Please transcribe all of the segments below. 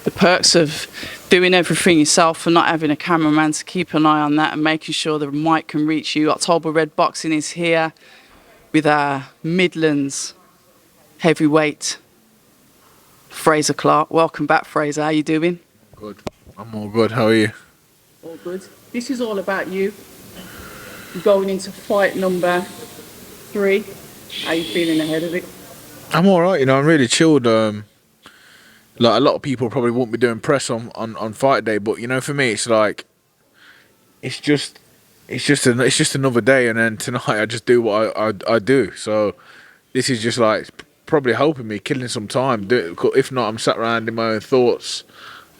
The perks of doing everything yourself and not having a cameraman to keep an eye on that and making sure the mic can reach you. October Red Boxing is here with our Midlands heavyweight, Frazer Clarke. Welcome back, Frazer. How you doing? Good. I'm all good. How are you? All good. This is all about you. Going into fight number 3. How you feeling ahead of it? I'm all right. You know, I'm really chilled. Like a lot of people probably won't be doing press on fight day, but you know, for me, it's like it's just another day, and then tonight I just do what I do. So this is just like probably helping me, killing some time. If not, I'm sat around in my own thoughts.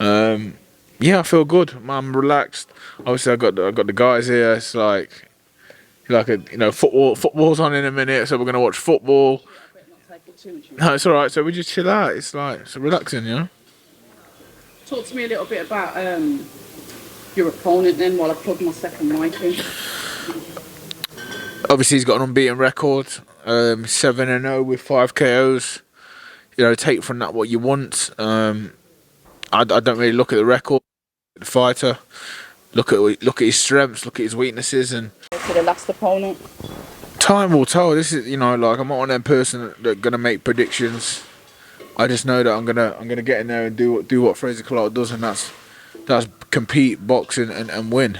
Yeah, I feel good. I'm relaxed. Obviously, I got the guys here. It's like football's on in a minute, so we're gonna watch football. No, it's all right. So we just chill out. It's like it's relaxing, you know. Talk to me a little bit about your opponent then, while I plug my second mic in. Obviously, he's got an unbeaten record, 7-0 with 5 KOs. You know, take from that what you want. I don't really look at the record, the fighter. Look at his strengths, look at his weaknesses, and To the last opponent. time will tell. This is, you know, like I'm not one of them person that's gonna make predictions. I just know that I'm gonna get in there and do what Frazer Clarke does, and that's compete, box, and win.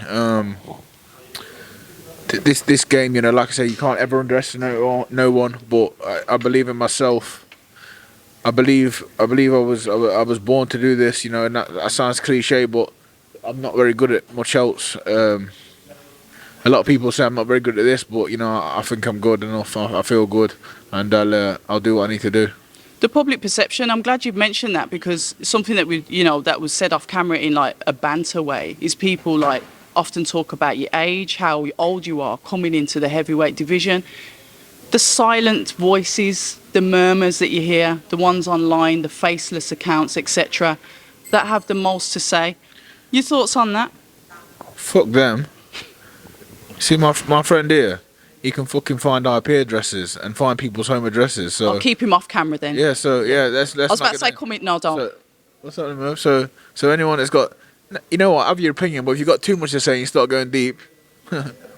This game, you know, like I say, you can't ever underestimate no one. But I believe in myself. I believe I was born to do this, you know, and that sounds cliche, but I'm not very good at much else. A lot of people say I'm not very good at this, but you know, I think I'm good enough. I feel good, and I'll do what I need to do. The public perception, I'm glad you've mentioned that, because something that that was said off camera in like a banter way is people like often talk about your age, how old you are coming into the heavyweight division. The silent voices, the murmurs that you hear, the ones online, the faceless accounts, etc., that have the most to say. Your thoughts on that? Fuck them. See my friend here, he can fucking find IP addresses and find people's home addresses. So I'll keep him off camera then. yeah, so yeah, let's. I was about to say, come in. No, don't. So, what's that, man? So anyone that's got, you know what, have your opinion, but if you got too much to say, you start going deep.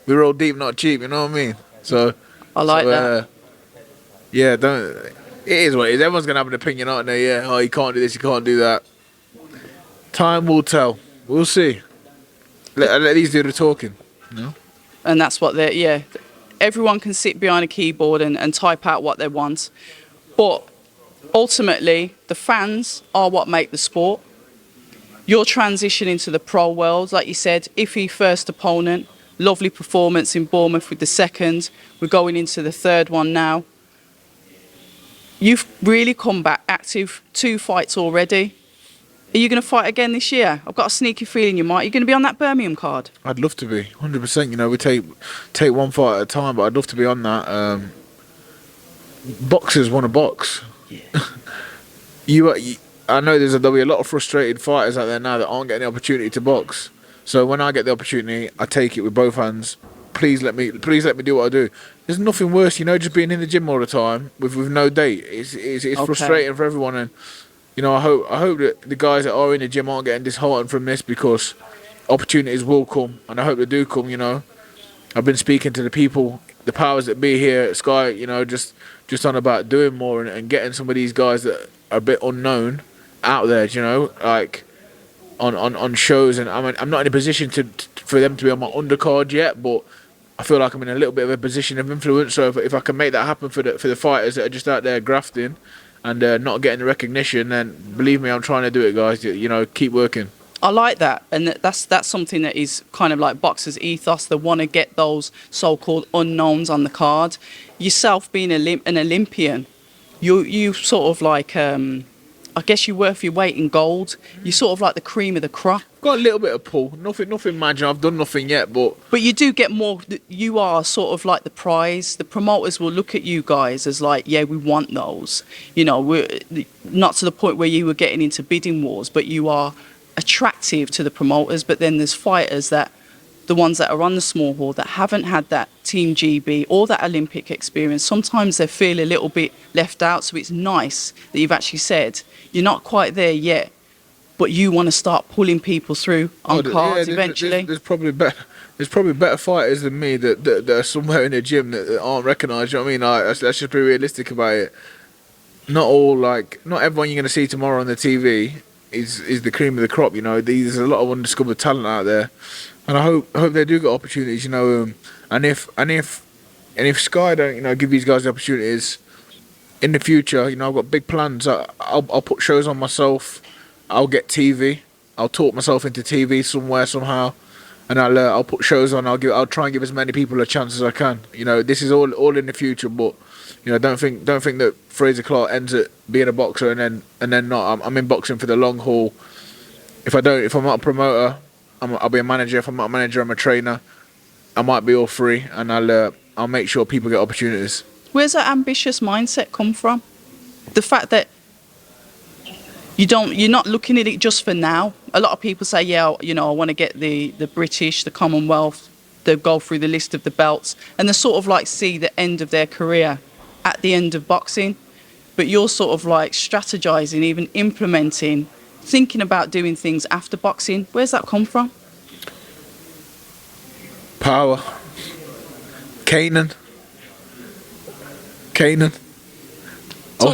We roll deep, not cheap. You know what I mean? So I like that. Yeah, don't. It is what it is. Everyone's gonna have an opinion, aren't they? Yeah. Oh, you can't do this. You can't do that. Time will tell. We'll see. Let these do the talking. You know. And that's what they're, yeah. Everyone can sit behind a keyboard and type out what they want. But ultimately, the fans are what make the sport. Your transition into the pro world, like you said, iffy first opponent, lovely performance in Bournemouth with the second. We're going into the third one now. You've really come back active, 2 fights already. Are you going to fight again this year? I've got a sneaky feeling you might. Are you going to be on that Birmingham card? I'd love to be, 100%. You know, we take one fight at a time, but I'd love to be on that. Boxers want to box. Yeah. I know there'll be a lot of frustrated fighters out there now that aren't getting the opportunity to box. So when I get the opportunity, I take it with both hands. Please let me do what I do. There's nothing worse, you know, just being in the gym all the time with no date. It's okay. Frustrating for everyone, and you know, I hope that the guys that are in the gym aren't getting disheartened from this, because opportunities will come, and I hope they do come. You know, I've been speaking to the people, the powers that be here at Sky. You know, just on about doing more and getting some of these guys that are a bit unknown out there. You know, like on shows, and I'm not in a position for them to be on my undercard yet, but I feel like I'm in a little bit of a position of influence. So if I can make that happen for the fighters that are just out there grafting and not getting the recognition, then believe me, I'm trying to do it, guys. You know, keep working. I like that, and that's something that is kind of like boxers' ethos. They want to get those so-called unknowns on the card. Yourself being an Olympian, you sort of like, I guess you're worth your weight in gold. You're sort of like the cream of the crop. Got a little bit of pull. Nothing major. I've done nothing yet, but you do get more. You are sort of like the prize. The promoters will look at you guys as like, yeah, we want those. You know, we're not to the point where you were getting into bidding wars, but you are attractive to the promoters. But then there's fighters that, the ones that are on the small hall that haven't had that Team GB or that Olympic experience, sometimes they feel a little bit left out. So it's nice that you've actually said you're not quite there yet, but you want to start pulling people through on cards eventually. There's probably better. There's probably better fighters than me that are somewhere in the gym that aren't recognised. You know what I mean? Like, let's just be realistic about it. Not everyone you're going to see tomorrow on the TV is the cream of the crop. You know, there's a lot of undiscovered talent out there, and I hope they do get opportunities. You know, and if Sky don't give these guys the opportunities in the future, I've got big plans. I'll put shows on myself. I'll get TV. I'll talk myself into TV somewhere somehow, and I'll put shows on. I'll try and give as many people a chance as I can. This is all in the future, but don't think that Frazer Clarke ends at being a boxer and then not. I'm in boxing for the long haul. If I'm not a promoter, I'll be a manager. If I'm not a manager, I'm a trainer. I might be all three, and I'll make sure people get opportunities. Where's that ambitious mindset come from? The fact that you're not looking at it just for now. A lot of people say, I want to get the British, the Commonwealth. They go through the list of the belts, and they sort of like see the end of their career at the end of boxing. But you're sort of like strategizing, even implementing, thinking about doing things after boxing. Where's that come from? Power. Kanan. I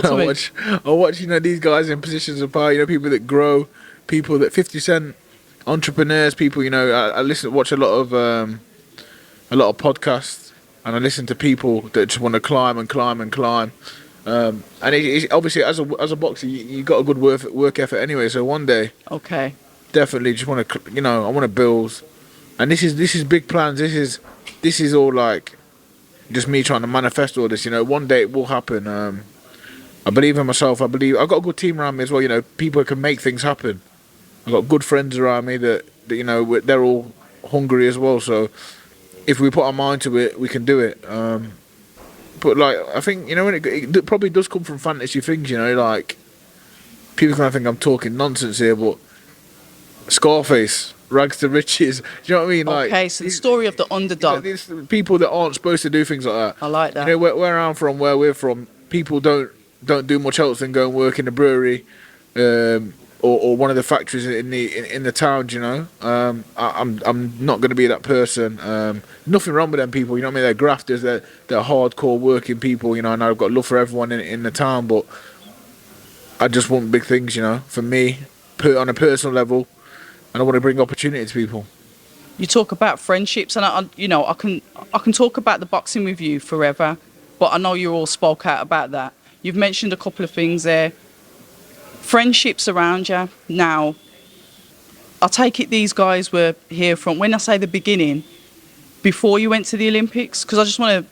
watch these guys in positions of power. People that grow, people that 50 Cent, entrepreneurs, people. I watch a lot of podcasts, and I listen to people that just want to climb and climb and climb. And it's obviously as a boxer, you got a good work effort anyway. So one day, okay, definitely just want to I want to build, and this is big plans. This is all like just me trying to manifest all this. One day it will happen. I believe in myself. I've got a good team around me as well. People can make things happen. I've got good friends around me that they're all hungry as well. So if we put our mind to it, we can do it. But I think when it probably does come from fantasy things. Like people can think I'm talking nonsense here, but Scarface, rags to riches. Do you know what I mean? Okay, so the story of the underdog. These people that aren't supposed to do things like that. I like that. Where I'm from, where we're from, people don't do much else than go and work in a brewery, or one of the factories in the town. I'm not going to be that person. Nothing wrong with them people. They're grafters. They're hardcore working people. And I've got love for everyone in the town, but I just want big things. For me, on a personal level, and I want to bring opportunity to people. You talk about friendships, and I can talk about the boxing with you forever, but I know you all spoke out about that. You've mentioned a couple of things there. Friendships around you. Now, I take it these guys were here from, when I say the beginning, before you went to the Olympics, because I just want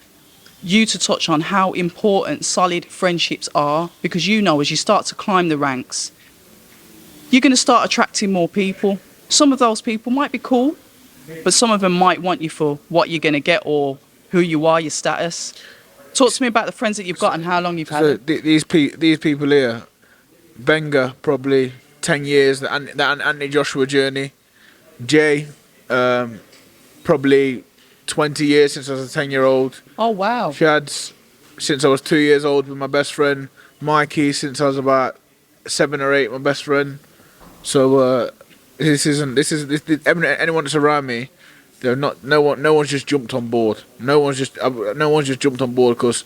you to touch on how important solid friendships are, because as you start to climb the ranks, you're going to start attracting more people. Some of those people might be cool, but some of them might want you for what you're going to get or who you are, your status. Talk to me about the friends that you've got and how long you've had them. These people here, Benga, probably 10 years, the Anthony Joshua journey. Jay, probably 20 years since I was a 10-year-old. Oh, wow. Shad's since I was 2 years old with my best friend. Mikey since I was about 7 or 8, my best friend. So anyone that's around me, they're not. No one's just jumped on board. No one's just jumped on board because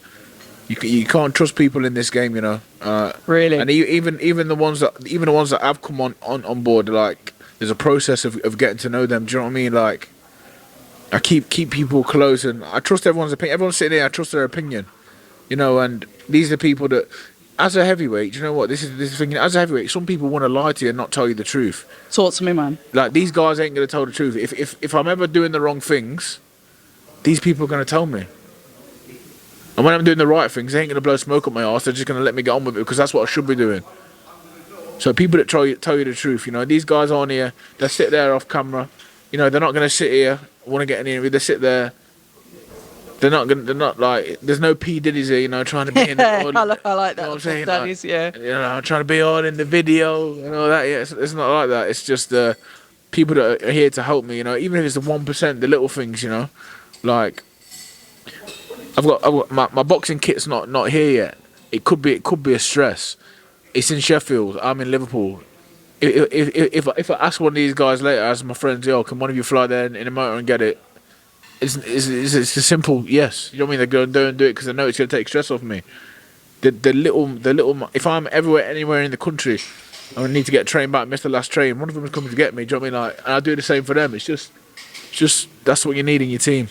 you can't trust people in this game. Really. And even the ones that have come on board, like there's a process of getting to know them. Do you know what I mean? Like I keep people close, and I trust everyone's opinion. Everyone's sitting here, I trust their opinion. And these are people that. As a heavyweight, do you know what? This is thinking. As a heavyweight, some people want to lie to you and not tell you the truth. Talk to me, man. Like these guys ain't going to tell the truth. If I'm ever doing the wrong things, these people are going to tell me. And when I'm doing the right things, they ain't going to blow smoke up my arse. They're just going to let me get on with it because that's what I should be doing. So people that tell you the truth, these guys aren't here. They sit there off camera. They're not going to sit here. Want to get any? They sit there. They're not like. There's no P Diddy's here, trying to be in. I like that. What I'm saying? That is, yeah. I'm trying to be on in the video and all that. Yeah, it's not like that. It's just people that are here to help me. Even if it's the 1%, the little things. Like I've got my boxing kit's not here yet. It could be a stress. It's in Sheffield. I'm in Liverpool. if I ask one of these guys later, as my friends, yo, can one of you fly there in a motor and get it? It's a simple yes. You know what I mean? They go and do it because they know it's going to take stress off me. The little. If I'm anywhere in the country, I need to get a train back. Missed the last train. One of them is coming to get me. Do you know what I mean? Like, and I do the same for them. It's just that's what you need in your team.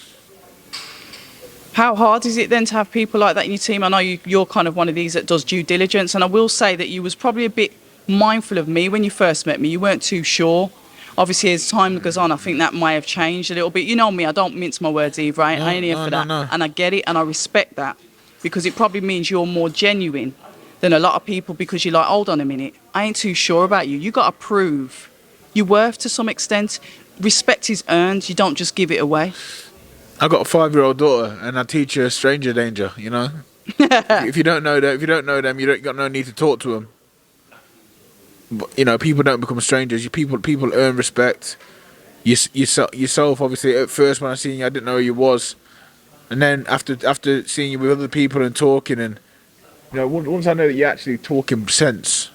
How hard is it then to have people like that in your team? I know you're kind of one of these that does due diligence, and I will say that you was probably a bit mindful of me when you first met me. You weren't too sure. Obviously, as time goes on, I think that may have changed a little bit. You know me, I don't mince my words either. I ain't here for that. No. And I get it, and I respect that, because it probably means you're more genuine than a lot of people, because you're like, hold on a minute, I ain't too sure about you. You got to prove your worth to some extent. Respect is earned. You don't just give it away. I got a 5-year-old daughter, and I teach her stranger danger. You know, if you don't know them, you got no need to talk to them. But, you know, people don't become strangers. People earn respect. Yourself, obviously, at first when I seen you, I didn't know who you was, and then after seeing you with other people and talking, and you know, once I know that you're actually talking sense,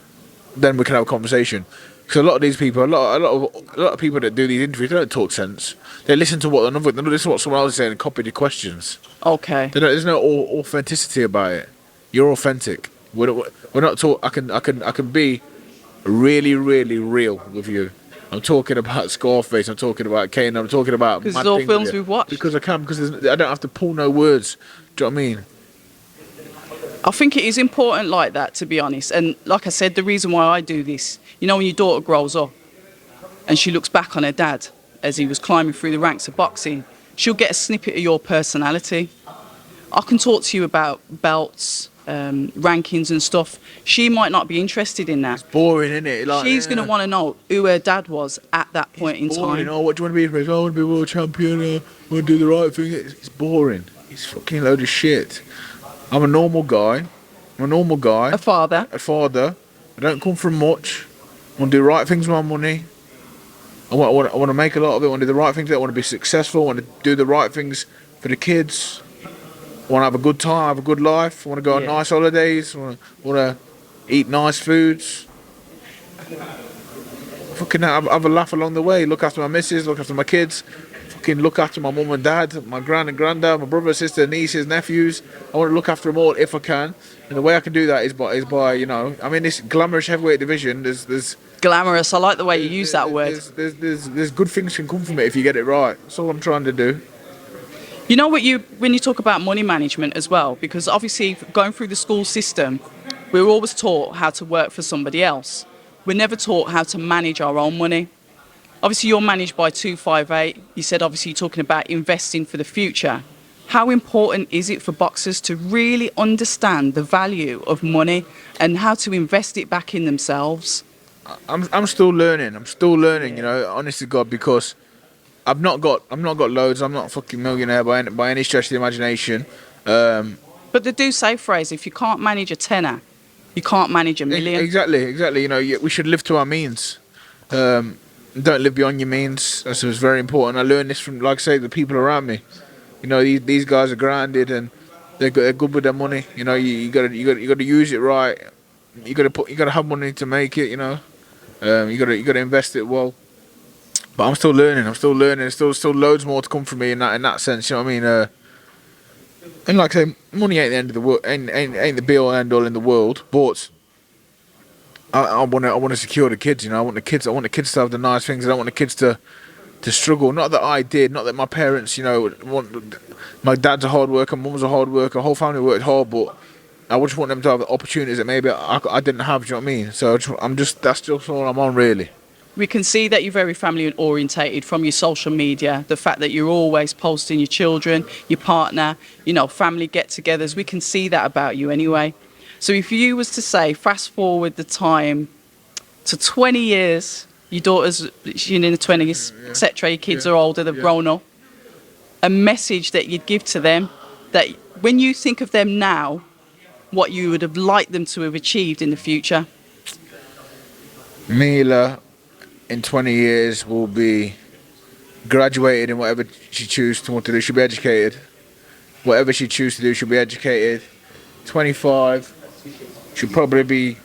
then we can have a conversation. Because a lot of these people, a lot of people that do these interviews, they don't talk sense. They listen to what another, they listen to what someone else is saying and copy the questions. Okay. There's no authenticity about it. You're authentic. We're not talk. I can be really, really real with you. I'm talking about Scarface. I'm talking about Kane. I'm talking about. Because it's all films we've watched. Because I can. Because I don't have to pull no words. Do you know what I mean? I think it is important like that, to be honest. And like I said, the reason why I do this, you know, when your daughter grows up and she looks back on her dad as he was climbing through the ranks of boxing, she'll get a snippet of your personality. I can talk to you about belts, rankings and stuff. She might not be interested in that. It's boring, isn't it? Like, she's going to want to know who her dad was at that point in time. Oh, what do you want to be, Frazer? I want to be world champion. I want to do the right thing. It's boring. It's fucking load of shit. I'm a normal guy. A father. I don't come from much. I want to do the right things with my money. I want to make a lot of it. I want to do the right things. I want to be successful. I want to do the right things for the kids. I want to have a good time, have a good life. I want to go on nice holidays. I want to eat nice foods. Fucking have a laugh along the way. Look after my missus, look after my kids. Fucking look after my mum and dad, my gran and granddad, my brother, sister, nieces, nephews. I want to look after them all if I can. And the way I can do that is by you know, I mean, this glamorous heavyweight division, there's Glamorous. I like the way you use that word. There's good things can come from it if you get it right. That's all I'm trying to do. You know when you talk about money management as well, because obviously going through the school system, we're always taught how to work for somebody else. We're never taught how to manage our own money. Obviously, you're managed by 258. You said obviously you're talking about investing for the future. How important is it for boxers to really understand the value of money and how to invest it back in themselves? I'm still learning. You know, honest to God, because I've not got loads. I'm not a fucking millionaire by any stretch of the imagination. But they do say, Frazer, if you can't manage a tenner, you can't manage a million. Exactly. You know, we should live to our means. Don't live beyond your means. That's very important. I learned this from, like I say, the people around me. You know, these guys are grounded and they're good with their money. You know, you got to use it right. You got to have money to make it. You know, you got to invest it well. But I'm still learning. There's still loads more to come from me in that sense. You know what I mean? And like I say, money ain't the end of the world. Ain't the be all end all in the world. But I want to secure the kids. You know, I want the kids to have the nice things. I don't want the kids to struggle. Not that I did. Not that my parents. You know, my dad's a hard worker. Mum's a hard worker. The whole family worked hard. But I just want them to have the opportunities that maybe I didn't have. Do you know what I mean? So that's just all I'm on, really. We can see that you're very family orientated from your social media, the fact that you're always posting your children, your partner, you know, family get-togethers. We can see that about you anyway. So if you was to say, fast forward the time to 20 years, your daughter's she's in the 20s, etc., your kids are older, they've grown up, a message that you'd give to them, that when you think of them now, what you would have liked them to have achieved in the future? Mila, in 20 years, will be graduated in whatever she chooses to want to do. She'll be educated. Whatever she chooses to do, she'll be educated. 25, she'll probably be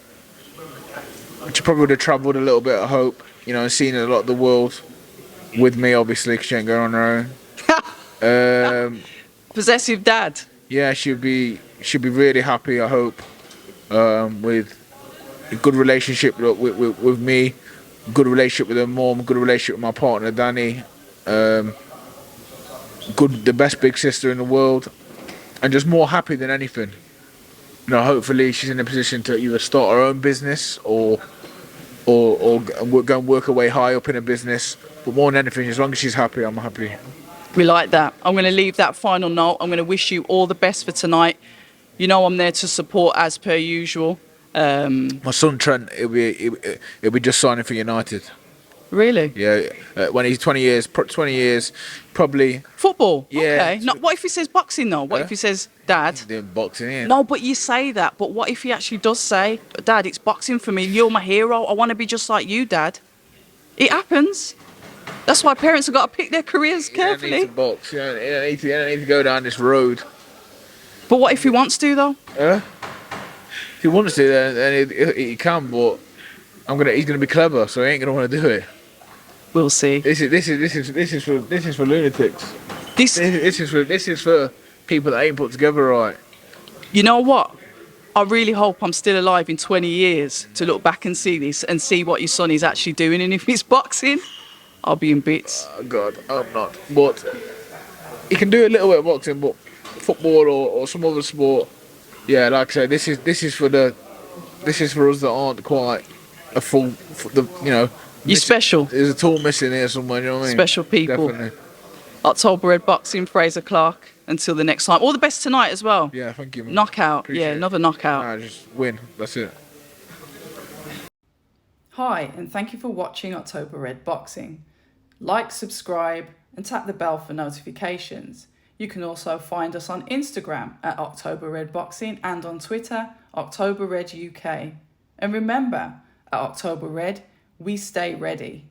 She probably would have travelled a little bit, I hope, you know, and seen a lot of the world with me, obviously, because she ain't going on her own. Possessive dad. Yeah, she'd be really happy, I hope, with a good relationship with me, good relationship with her mum, good relationship with my partner Danny, the best big sister in the world, and just more happy than anything. You know, hopefully she's in a position to either start her own business or go and work her way high up in a business. But more than anything, as long as she's happy, I'm happy. We like that. I'm going to leave that final note. I'm going to wish you all the best for tonight. You know I'm there to support as per usual. My son Trent, he'll be just signing for United. Really? Yeah, when he's 20 years, probably. Football? Yeah. Okay. No, what if he says boxing though? What if he says, Dad? Doing boxing, yeah. No, but you say that. But what if he actually does say, Dad, it's boxing for me. You're my hero. I want to be just like you, Dad. It happens. That's why parents have got to pick their careers carefully. You don't need to box. You don't need to go down this road. But what if he wants to though? If he wants to, then he can. But he's gonna be clever, so he ain't gonna want to do it. We'll see. This is for lunatics. This is for people that ain't put together right. You know what? I really hope I'm still alive in 20 years to look back and see this and see what your son is actually doing. And if it's boxing, I'll be in bits. Oh God, I'm not. But he can do a little bit of boxing, but football or some other sport. Yeah, like I say, this is for us that aren't quite a full. You're special. There's a tool missing here somewhere. You know what I mean? Special people. Definitely. October Red Boxing, Frazer, Clarke. Until the next time. All the best tonight as well. Yeah, thank you. Man. Knockout. Appreciate Another knockout. Nah, just win. That's it. Hi, and thank you for watching October Red Boxing. Like, subscribe, and tap the bell for notifications. You can also find us on Instagram at October Red Boxing and on Twitter, October Red UK. And remember, at October Red, we stay ready.